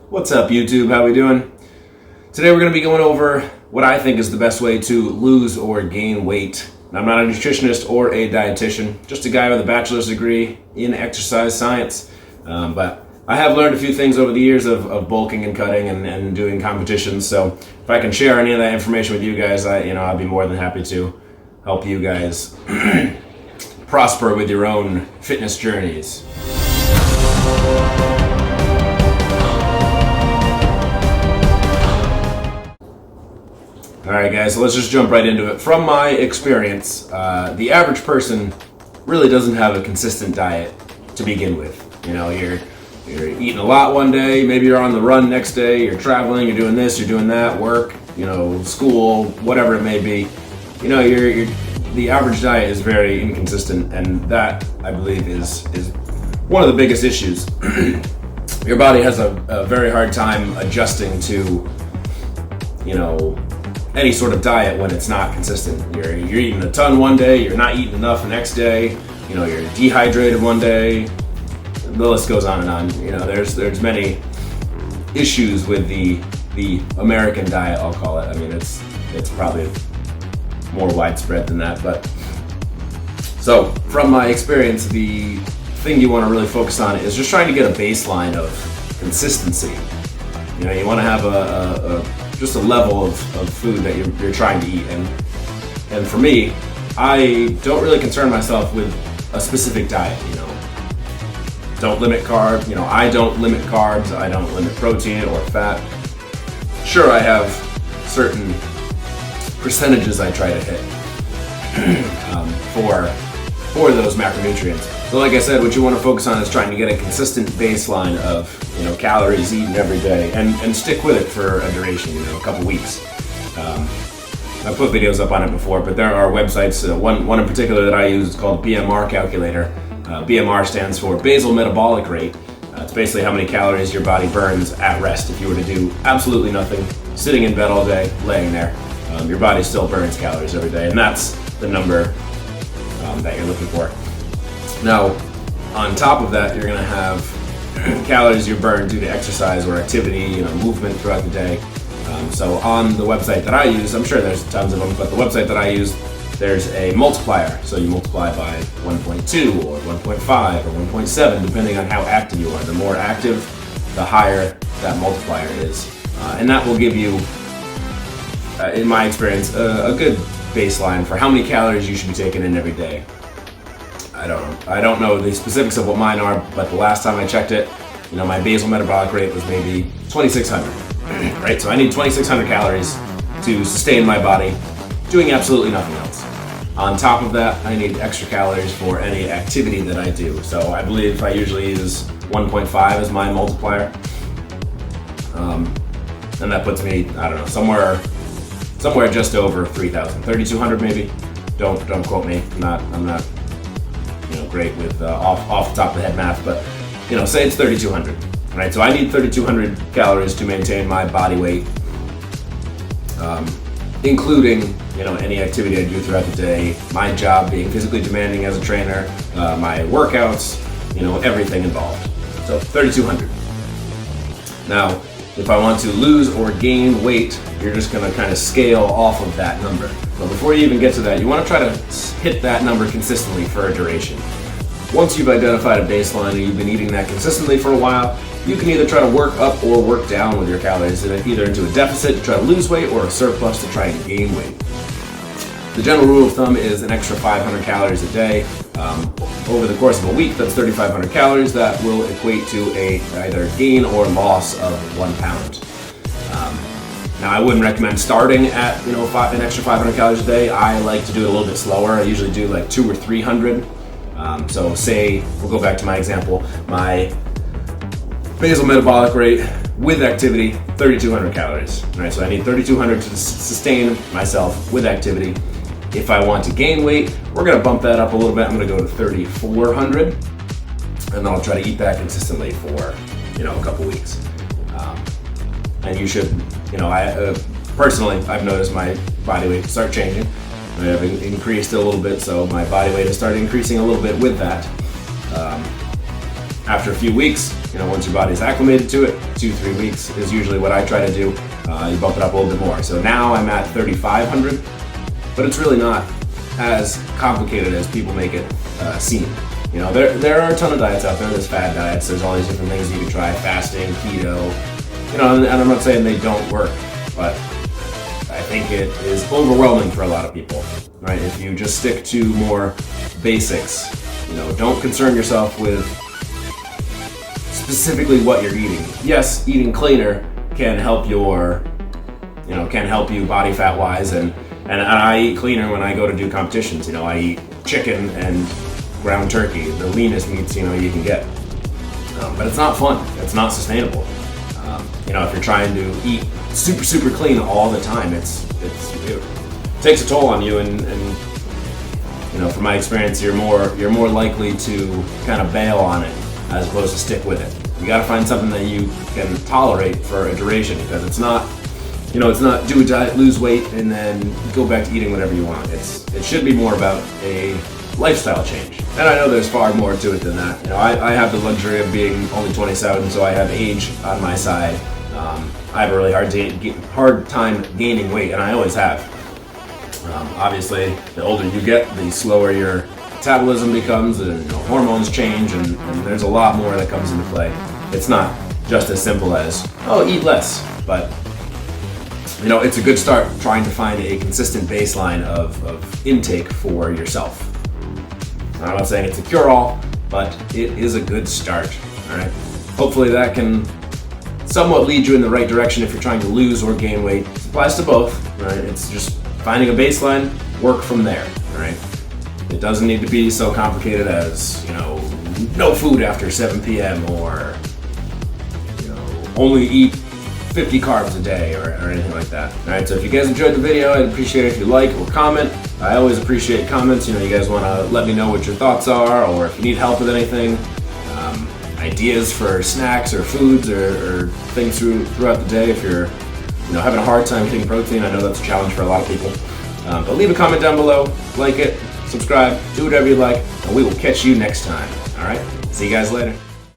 What's up, YouTube? How we doing? Today we're going to be going over what I think is the best way to lose or gain weight. I'm not a nutritionist or a dietitian, just a guy with a bachelor's degree in exercise science. But I have learned a few things over the years of bulking and cutting and doing competitions. So if I can share any of that information with you guys, I'd be more than happy to help you guys prosper with your own fitness journeys. Alright guys, so let's just jump right into it. From my experience, the average person really doesn't have a consistent diet to begin with. You know, you're eating a lot one day, maybe you're on the run next day, you're traveling, you're doing this, you're doing that, work, school, whatever it may be. The average diet is very inconsistent, and that, I believe, is one of the biggest issues. Your body has a very hard time adjusting to, any sort of diet when it's not consistent. You're eating a ton one day, you're not eating enough the next day, you're dehydrated one day, the list goes on and on. There's many issues with the American diet, I'll call it. I mean, it's probably more widespread than that, but so from my experience, the thing you want to really focus on is just trying to get a baseline of consistency. You want to have just a level of food that you're trying to eat, and for me, I don't really concern myself with a specific diet. Don't limit carbs. I don't limit carbs. I don't limit protein or fat. Sure, I have certain percentages I try to hit for those macronutrients. So like I said, what you want to focus on is trying to get a consistent baseline of calories eaten every day and stick with it for a duration, a couple weeks. I put videos up on it before, but there are websites, one in particular that I use is called BMR Calculator. BMR stands for basal metabolic rate. It's basically how many calories your body burns at rest. If you were to do absolutely nothing, sitting in bed all day, laying there, your body still burns calories every day, and that's the number that you're looking for. Now, on top of that, you're going to have calories you burn due to exercise or activity, movement throughout the day. So on the website that I use, I'm sure there's tons of them, but the website that I use, there's a multiplier. So you multiply by 1.2 or 1.5 or 1.7, depending on how active you are. The more active, the higher that multiplier is. And that will give you, in my experience, a good baseline for how many calories you should be taking in every day. I don't know the specifics of what mine are, but the last time I checked it, my basal metabolic rate was maybe 2,600, right? So I need 2,600 calories to sustain my body doing absolutely nothing else. On top of that, I need extra calories for any activity that I do. So I believe I usually use 1.5 as my multiplier. And that puts me, somewhere just over 3,000, 3,200 maybe. Don't quote me. I'm not great with off the top of the head math, but say it's 3,200, right? So I need 3,200 calories to maintain my body weight, including any activity I do throughout the day, my job being physically demanding as a trainer, my workouts, everything involved. So 3,200. Now, if I want to lose or gain weight, you're just going to kind of scale off of that number. But before you even get to that, you want to try to hit that number consistently for a duration. Once you've identified a baseline and you've been eating that consistently for a while, you can either try to work up or work down with your calories, either into a deficit to try to lose weight or a surplus to try and gain weight. The general rule of thumb is an extra 500 calories a day. Over the course of a week, that's 3,500 calories. That will equate to either gain or loss of 1 pound. Now, I wouldn't recommend starting at an extra 500 calories a day. I like to do it a little bit slower. I usually do like 200 or 300. So say, we'll go back to my example, my basal metabolic rate with activity, 3,200 calories. All right, so I need 3,200 to sustain myself with activity. If I want to gain weight, we're going to bump that up a little bit. I'm going to go to 3,400, and then I'll try to eat that consistently for a couple weeks. And you should, personally, I've noticed my body weight start changing. I've increased a little bit, so my body weight has started increasing a little bit with that. After a few weeks, once your body's acclimated to it, 2-3 weeks is usually what I try to do. You bump it up a little bit more. So now I'm at 3,500, but it's really not as complicated as people make it seem. There are a ton of diets out there. There's fad diets. There's all these different things you can try: fasting, keto. And I'm not saying they don't work, but I think it is overwhelming for a lot of people, right? If you just stick to more basics, don't concern yourself with specifically what you're eating. Yes, eating cleaner can help you body fat wise, and I eat cleaner when I go to do competitions. I eat chicken and ground turkey, the leanest meats you can get. But it's not fun. It's not sustainable. If you're trying to eat super clean all the time, it takes a toll on you, and from my experience, you're more likely to kind of bail on it as opposed to stick with it. You got to find something that you can tolerate for a duration, because it's not do a diet, lose weight, and then go back to eating whatever you want. It should be more about a lifestyle change. And I know there's far more to it than that. I have the luxury of being only 27, so I have age on my side. I have a really hard time gaining weight, and I always have. Obviously, the older you get, the slower your metabolism becomes, and hormones change, and there's a lot more that comes into play. It's not just as simple as, eat less, but it's a good start trying to find a consistent baseline of intake for yourself. I'm not saying it's a cure-all, but it is a good start, all right? Hopefully that can somewhat lead you in the right direction if you're trying to lose or gain weight. It applies to both, right? It's just finding a baseline, work from there, all right? It doesn't need to be so complicated as, no food after 7 p.m. or, only eat 50 carbs a day or anything like that. All right, so if you guys enjoyed the video, I'd appreciate it if you like or comment. I always appreciate comments. You guys want to let me know what your thoughts are, or if you need help with anything, ideas for snacks or foods or things throughout the day. If you're having a hard time getting protein, I know that's a challenge for a lot of people. But leave a comment down below, like it, subscribe, do whatever you like, and we will catch you next time. All right, see you guys later.